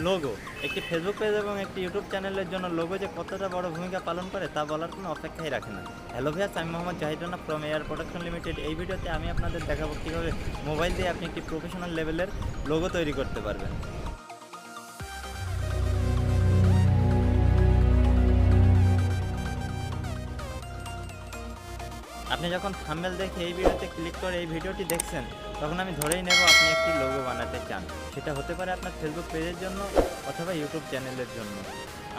Logo একটি Facebook page এবং একটি ইউটিউব চ্যানেলের জন্য লোগো যে কতটা বড় ভূমিকা পালন করে তা বলার কোনো অপেক্ষাই রাখে না। হ্যালো ভিউয়ার্স, আমি Mohammad Zahid Rana from air production limited. এই ভিডিওতে আমি আপনাদের দেখাবো কীভাবে মোবাইল দিয়ে আপনি একটি প্রফেশনাল লেভেলের লোগো তৈরি করতে পারবেন। আপনি যখন থাম্বনেল দেখে এই ভিডিওতে ক্লিক করে এই ভিডিওটি দেখছেন, তখন আমি ধরেই নেব আপনি একটি লোগো বানাতে চান। সেটা হতে পারে আপনার ফেসবুক পেজের জন্য অথবা ইউটিউব চ্যানেলের জন্য।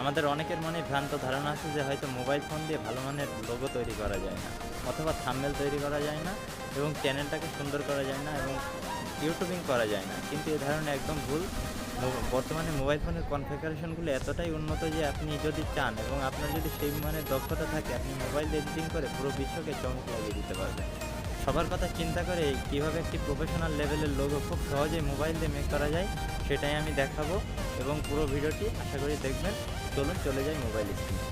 আমাদের অনেকের মনে ভ্রান্ত ধারণা আছে যে হয়তো মোবাইল ফোন দিয়ে ভালো মানের লোগো তৈরি করা যায় না, অথবা থাম্বনেল তৈরি করা যায় না, এবং চ্যানেলটাকে সুন্দর করা যায় না, এবং ইউটিউবিং করা যায় না। কিন্তু এই ধারণা একদম ভুল। বর্তমানে মোবাইল ফোনের কনফিগারেশনগুলো এতটাই উন্নত যে আপনি যদি চান এবং আপনার যদি সেই মানের দক্ষতা থাকে, আপনি মোবাইল এডিটিং করে পুরো বিশ্বকে চমক লাগিয়ে দিতে পারবেন। সবার কথা চিন্তা করে কীভাবে একটি প্রফেশনাল লেভেলের লোগো খুব সহজেই মোবাইল দিয়ে মেক করা যায় সেটাই আমি দেখাবো, এবং পুরো ভিডিওটি আশা করি দেখবেন। চলুন চলে যাই মোবাইল স্ক্রিনে।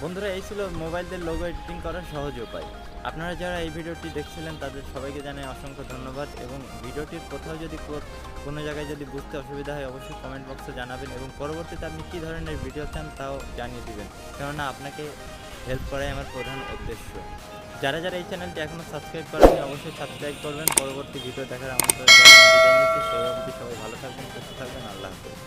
বন্ধুরা, এই ছিল মোবাইলদের লোগো এডিটিং করার সহজ উপায়। আপনারা যারা এই ভিডিওটি দেখছিলেন তাদের সবাইকে জানাই অসংখ্য ধন্যবাদ, এবং ভিডিওটির কোথাও যদি কোনো জায়গায় যদি বুঝতে অসুবিধা হয় অবশ্যই কমেন্ট বক্সে জানাবেন, এবং পরবর্তীতে আপনি কী ধরনের ভিডিও চান তাও জানিয়ে দেবেন, কেননা আপনাকে হেল্প করাই আমার প্রধান উদ্দেশ্য। যারা যারা এই চ্যানেলটি এখনও সাবস্ক্রাইব করেননি অবশ্যই সাবস্ক্রাইব করবেন। পরবর্তী ভিডিও দেখার আমন্ত্রণ জানিয়ে বিদায় নিচ্ছি। সেই অবধি সবাই ভালো থাকবেন, সুস্থ থাকবেন। আল্লাহ হাফেজ।